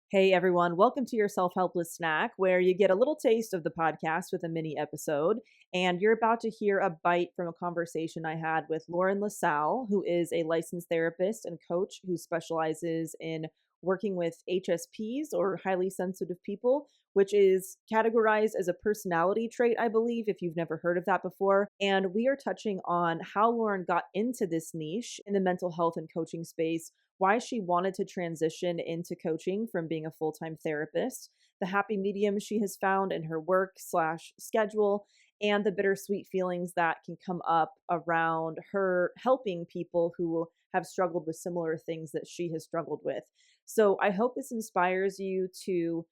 Hey everyone, welcome to your Self-Helpless snack, where you get a little taste of the podcast with a mini episode. And you're about to hear a bite from a conversation I had with LaSalle, who is a licensed therapist and coach who specializes in working with HSPs, or highly sensitive people, which is categorized as a personality trait, I believe, if you've never heard of that before. And we are touching on how Lauren got into this niche in the mental health and coaching space, why she wanted to transition into coaching from being a full-time therapist, the happy medium she has found in her work slash schedule, and the bittersweet feelings that can come up around her helping people who have struggled with similar things that she has struggled with. So I hope this inspires you to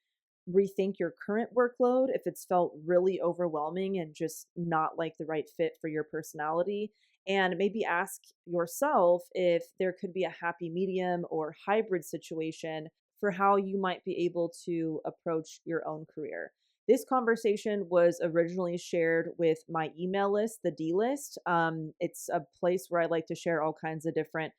rethink your current workload if it's felt really overwhelming and just not like the right fit for your personality, and maybe ask yourself if there could be a happy medium or hybrid situation for how you might be able to approach your own career. This conversation was originally shared with my email list, the D list. It's a place where I like to share all kinds of different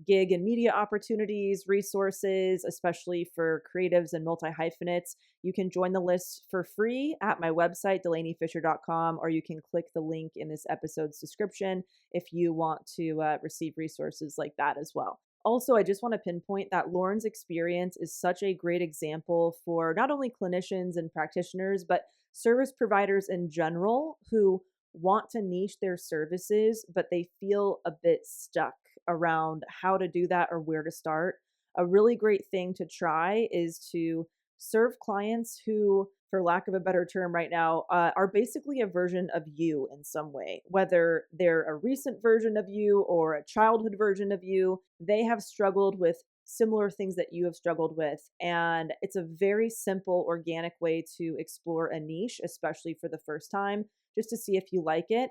gig and media opportunities, resources, especially for creatives and multi hyphenates. You can join the list for free at my website, delaneyfisher.com, or you can click the link in this episode's description if you want to receive resources like that as well. Also, I just want to pinpoint that Lauren's experience is such a great example for not only clinicians and practitioners, but service providers in general who want to niche their services, but they feel a bit stuck around how to do that or where to start. A really great thing to try is to serve clients who, for lack of a better term right now, are basically a version of you in some way. Whether they're a recent version of you or a childhood version of you, they have struggled with similar things that you have struggled with. And it's a very simple, organic way to explore a niche, especially for the first time, just to see if you like it.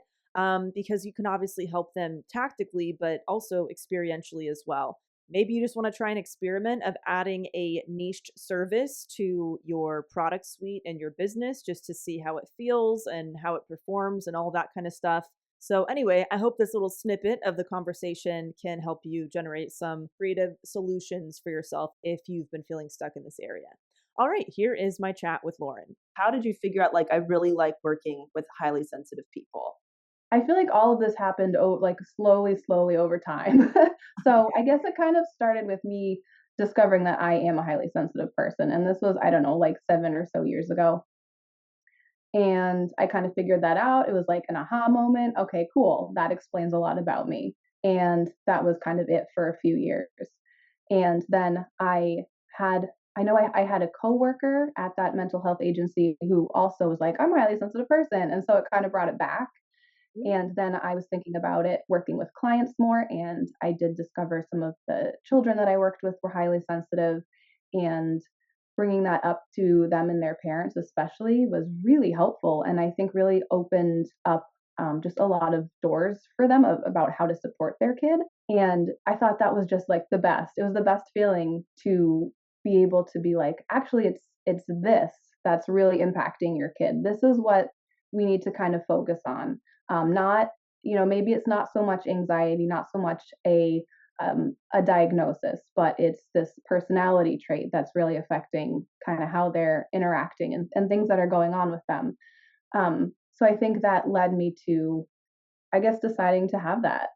Because you can obviously help them tactically, but also experientially as well. Maybe you just want to try an experiment of adding a niched service to your product suite and your business just to see how it feels and how it performs and all that kind of stuff. So, anyway, I hope this little snippet of the conversation can help you generate some creative solutions for yourself if you've been feeling stuck in this area. All right, here is my chat with Lauren. How did you figure out, like, I really like working with highly sensitive people? I feel like all of this happened like slowly over time. So I guess it kind of started with me discovering that I am a highly sensitive person. And this was, I don't know, like 7 or so years ago. And I kind of figured that out. It was like an aha moment. Okay, cool. That explains a lot about me. And that was kind of it for a few years. And then I know I had a coworker at that mental health agency who also was like, I'm a highly sensitive person. And so it kind of brought it back. And then I was thinking about it working with clients more, and I did discover some of the children that I worked with were highly sensitive, and bringing that up to them and their parents, especially, was really helpful. And I think really opened up just a lot of doors for them about how to support their kid. And I thought that was just like the best. It was the best feeling to be able to be like, actually, it's this that's really impacting your kid. This is what we need to kind of focus on, not, maybe it's not so much anxiety, not so much a diagnosis, but it's this personality trait that's really affecting kind of how they're interacting and things that are going on with them. So I think that led me to, I guess, deciding to have that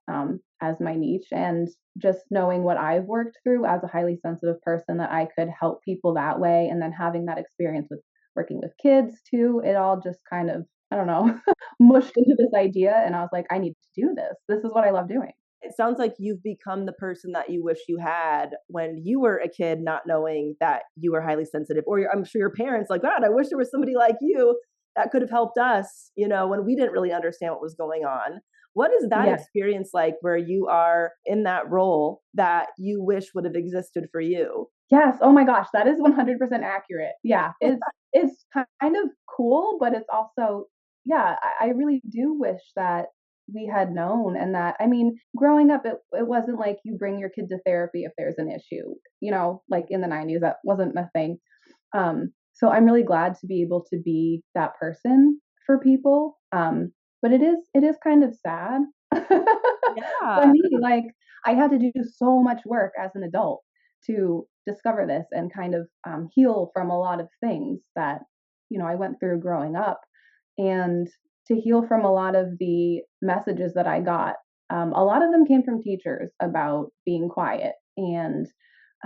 as my niche, and just knowing what I've worked through as a highly sensitive person, that I could help people that way. And then having that experience with working with kids too, it all just kind of, I don't know, mushed into this idea. And I was like, I need to do this. This is what I love doing. It sounds like you've become the person that you wish you had when you were a kid, not knowing that you were highly sensitive. Or I'm sure your parents, like, God, I wish there was somebody like you that could have helped us, when we didn't really understand what was going on. What is that Yes. experience like where you are in that role that you wish would have existed for you? Yes. Oh my gosh, that is 100% accurate. Yeah. It's kind of cool, but it's also, yeah, I really do wish that we had known. And that, I mean, growing up, it wasn't like you bring your kid to therapy if there's an issue, like in the 90s, that wasn't a thing. So I'm really glad to be able to be that person for people. But it is kind of sad for Yeah. me. Like, I had to do so much work as an adult to discover this and kind of heal from a lot of things that, I went through growing up, and to heal from a lot of the messages that I got. A lot of them came from teachers about being quiet and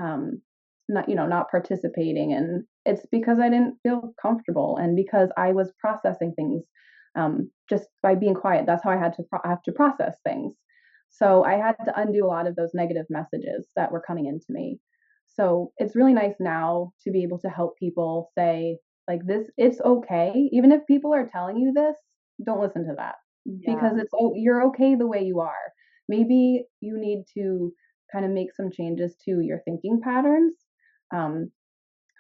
um, not participating. And it's because I didn't feel comfortable and because I was processing things just by being quiet. That's how I had to have to process things. So I had to undo a lot of those negative messages that were coming into me. So it's really nice now to be able to help people say, like, this, it's okay. Even if people are telling you this, don't listen to that Yeah. because you're okay the way you are. Maybe you need to kind of make some changes to your thinking patterns. Um,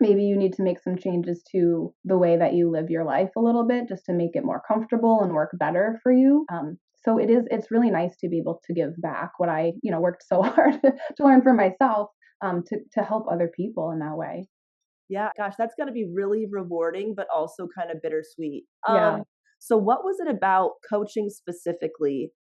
Maybe you need to make some changes to the way that you live your life a little bit just to make it more comfortable and work better for you. So it's really nice to be able to give back what I, worked so hard to learn for myself, to help other people in that way. Yeah, gosh, that's gonna be really rewarding, but also kind of bittersweet. Yeah. So what was it about coaching specifically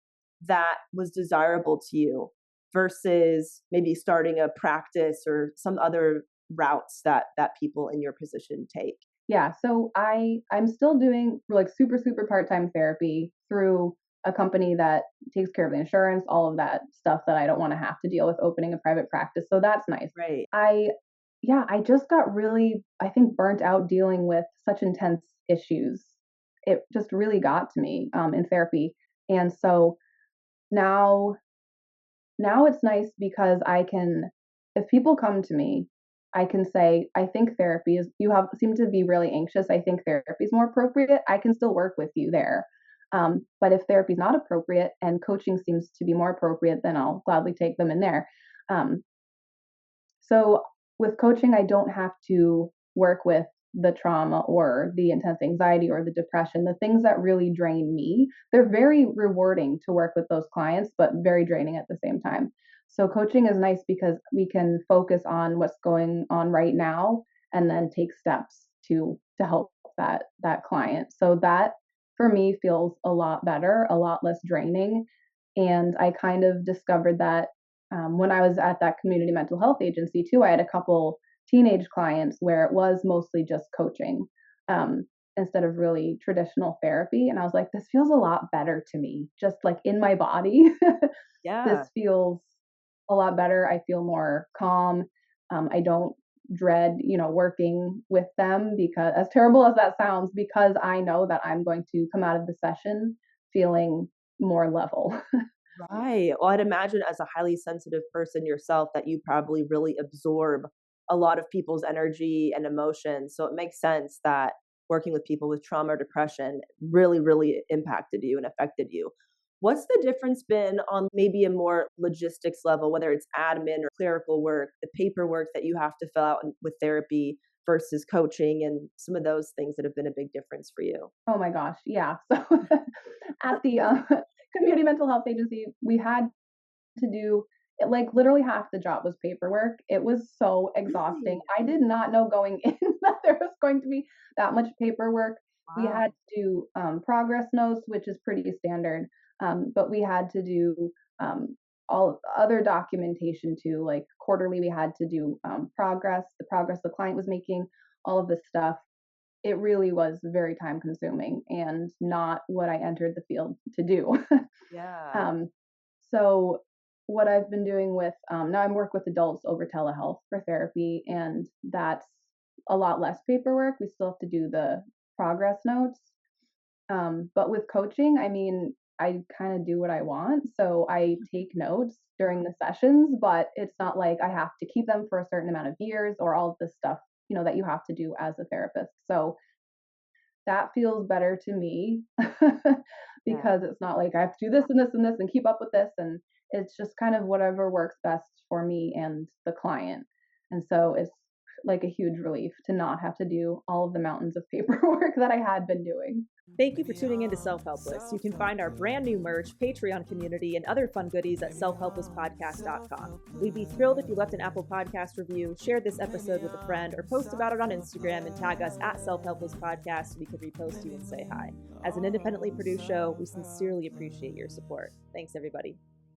that was desirable to you versus maybe starting a practice or some other routes that people in your position take? Yeah, so I'm still doing like super super part-time therapy through a company that takes care of the insurance, all of that stuff that I don't want to have to deal with opening a private practice. So that's nice. Right. I Yeah, I just got really, I think, burnt out dealing with such intense issues. It just really got to me in therapy. And so now now it's nice because I can, if people come to me, I can say, I think therapy is, you have seem to be really anxious. I think therapy is more appropriate. I can still work with you there. But if therapy is not appropriate and coaching seems to be more appropriate, then I'll gladly take them in there. Um, so with coaching, I don't have to work with the trauma or the intense anxiety or the depression, the things that really drain me. They're very rewarding to work with those clients, but very draining at the same time. So coaching is nice because we can focus on what's going on right now and then take steps to help that client. So that for me feels a lot better, a lot less draining. And I kind of discovered that when I was at that community mental health agency too. I had a couple teenage clients where it was mostly just coaching um, instead of really traditional therapy. And I was like, this feels a lot better to me, just like in my body. Yeah. This feels a lot better. I feel more calm. I don't dread, working with them because, as terrible as that sounds, because I know that I'm going to come out of the session feeling more level. Right. Well, I'd imagine as a highly sensitive person yourself that you probably really absorb a lot of people's energy and emotions. So it makes sense that working with people with trauma or depression really, really impacted you and affected you. What's the difference been on maybe a more logistics level, whether it's admin or clerical work, the paperwork that you have to fill out with therapy versus coaching and some of those things that have been a big difference for you? Oh my gosh, yeah. So at the community mental health agency, we had to do like literally half the job was paperwork. It was so exhausting. Really? I did not know going in that there was going to be that much paperwork. We Wow. had to do progress notes, which is pretty standard, but we had to do all other documentation too. Like quarterly, we had to do the progress the client was making, all of this stuff. It really was very time consuming and not what I entered the field to do. Yeah. um, so what I've been doing with now I work with adults over telehealth for therapy, and that's a lot less paperwork. We still have to do the progress notes, but with coaching, I mean, I kind of do what I want. So I take notes during the sessions, but it's not like I have to keep them for a certain amount of years or all of this stuff, that you have to do as a therapist. So that feels better to me Yeah. because it's not like I have to do this and this and this and keep up with this. And it's just kind of whatever works best for me and the client. And so it's like a huge relief to not have to do all of the mountains of paperwork that I had been doing. Thank you for tuning into Self-Helpless. You can find our brand new merch, Patreon community, and other fun goodies at selfhelplesspodcast.com. We'd be thrilled if you left an Apple Podcast review, shared this episode with a friend, or post about it on Instagram and tag us at Self-Helpless Podcast so we could repost you and say hi. As an independently produced show, we sincerely appreciate your support. Thanks, everybody.